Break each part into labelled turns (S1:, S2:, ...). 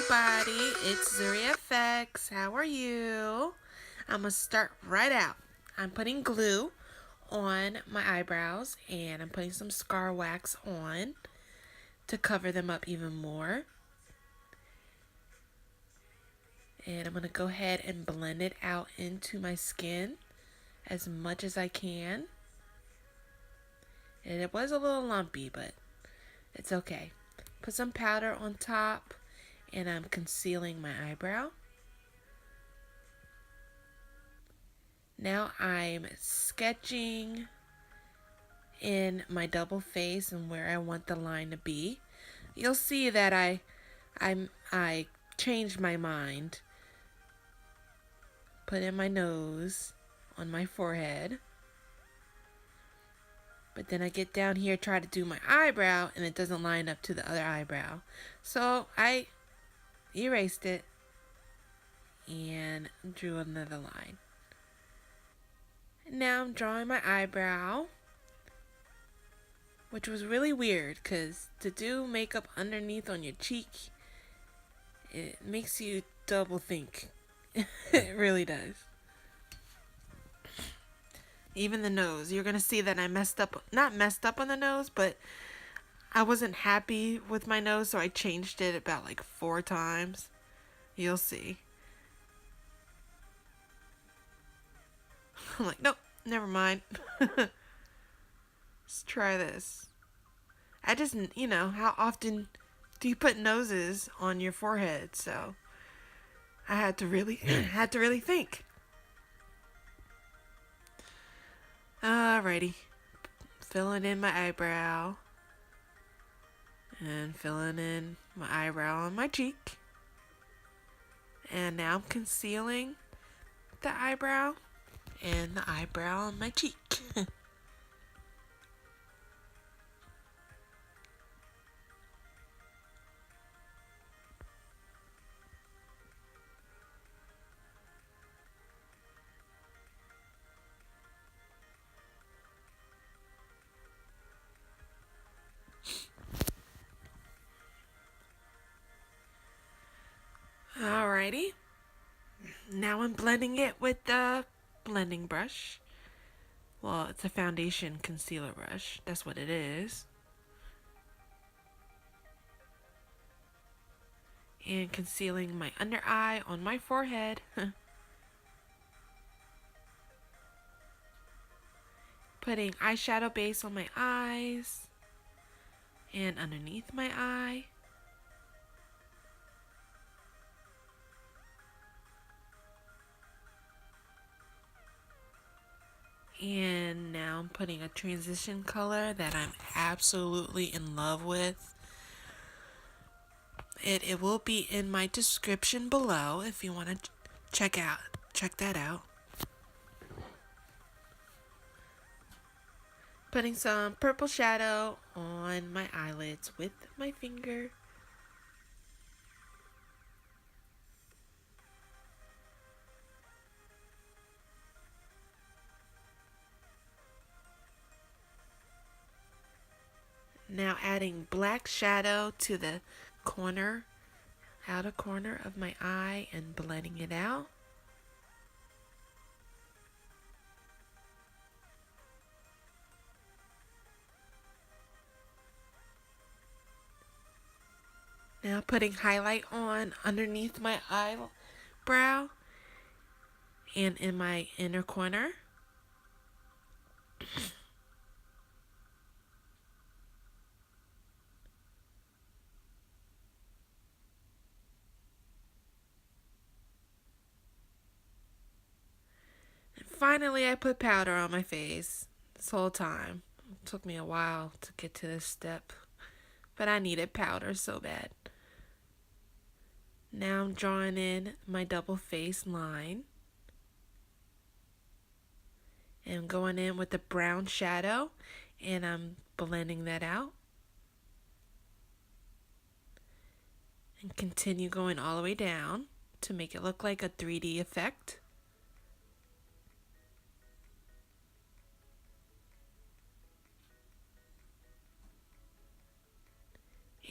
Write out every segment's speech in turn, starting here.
S1: everybody, it's Zuri FX. How are you? I'm going to start right out. I'm putting glue on my eyebrows and I'm putting some scar wax on to cover them up even more. And I'm going to go ahead and blend it out into my skin as much as I can. And it was a little lumpy, but it's okay. Put some powder on top and I'm concealing my eyebrow. Now I'm sketching in my double face and where I want the line to be. You'll see that I changed my mind. Put in my nose on my forehead. But then I get down here, try to do my eyebrow, and it doesn't line up to the other eyebrow. So I erased it and drew another line. Now I'm drawing my eyebrow, which was really weird because to do makeup underneath on your cheek, it makes you double think. It really does. Even the nose, you're gonna see that I not messed up on the nose, but I wasn't happy with my nose, so I changed it about like 4 times. You'll see. I'm like, nope, never mind. Let's try this. I just, how often do you put noses on your forehead? So I had to really, think. Alrighty, filling in my eyebrow and filling in my eyebrow on my cheek. And now I'm concealing the eyebrow and the eyebrow on my cheek. Alrighty, now I'm blending it with the blending brush. Well, it's a foundation concealer brush. That's what it is. And concealing my under eye on my forehead. Putting eyeshadow base on my eyes and underneath my eye. And now I'm putting a transition color that I'm absolutely in love with. It will be in my description below if you want to check that out. Putting some purple shadow on my eyelids with my finger. Now adding black shadow to the outer corner of my eye and blending it out. Now putting highlight on underneath my eyebrow and in my inner corner. And finally, I put powder on my face this whole time. It took me a while to get to this step, but I needed powder so bad. Now I'm drawing in my double face line. And I'm going in with the brown shadow and I'm blending that out. And continue going all the way down to make it look like a 3D effect.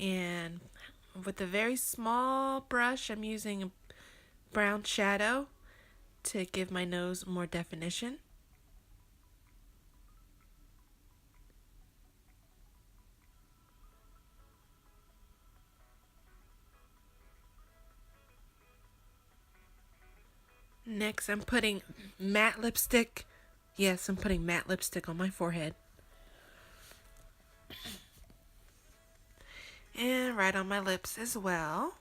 S1: And with a very small brush, I'm using a brown shadow to give my nose more definition. Next, I'm putting matte lipstick. Yes, I'm putting matte lipstick on my forehead. And right on my lips as well.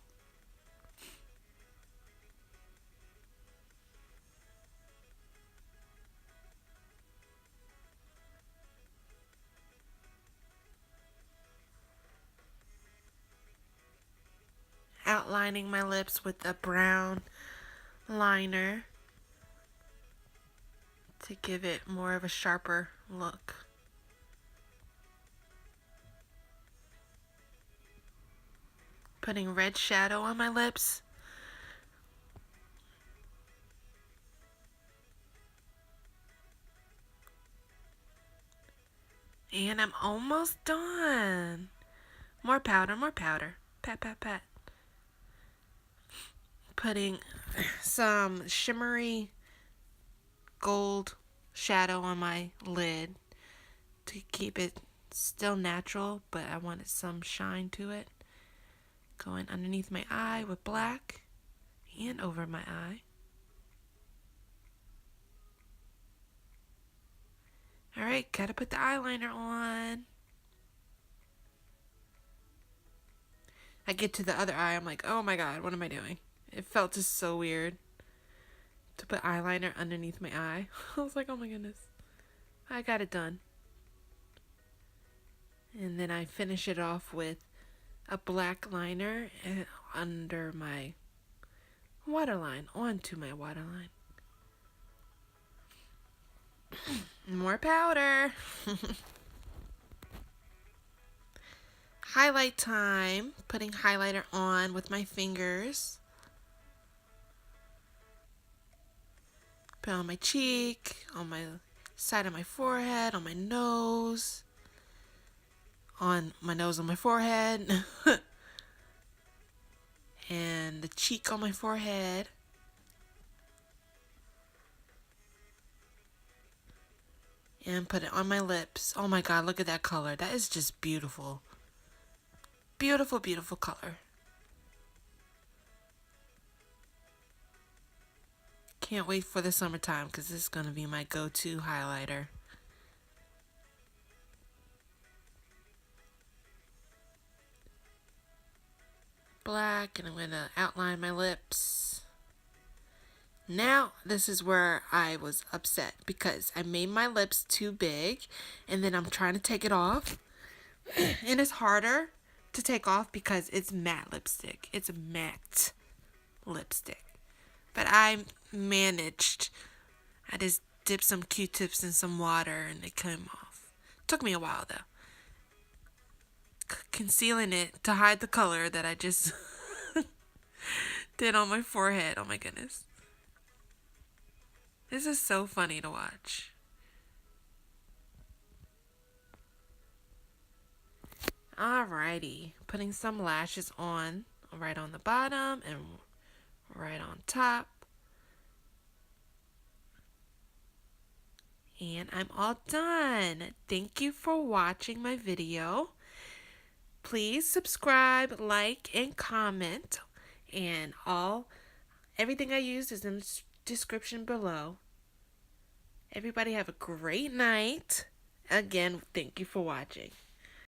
S1: Outlining my lips with a brown liner to give it more of a sharper look. Putting red shadow on my lips. And I'm almost done. More powder, more powder. Pat, pat, pat. Putting some shimmery gold shadow on my lid to keep it still natural, but I wanted some shine to it. Going underneath my eye with black and over my eye. Alright, gotta put the eyeliner on. I get to the other eye, I'm like, oh my god, what am I doing? It felt just so weird to put eyeliner underneath my eye. I was like, oh my goodness. I got it done. And then I finish it off with a black liner under my waterline, onto my waterline. More powder. Highlight time. Putting highlighter on with my fingers. Put it on my cheek, on my side of my forehead, on my nose. On my nose, on my forehead. And the cheek on my forehead. And put it on my lips. Oh my god, look at that color. That is just beautiful. Beautiful, beautiful color. Can't wait for the summertime because this is going to be my go-to highlighter. Black, and I'm going to outline my lips. Now, this is where I was upset because I made my lips too big and then I'm trying to take it off. And it's harder to take off because it's matte lipstick. It's a matte lipstick. But I managed. I just dipped some Q-tips in some water and it came off. Took me a while though. Concealing it to hide the color that I just did on my forehead. Oh my goodness. This is so funny to watch. Alrighty. Putting some lashes on. Right on the bottom and right on top. And I'm all done. Thank you for watching my video. Please subscribe, like, and comment. And everything I used is in the description below. Everybody have a great night. Again, thank you for watching.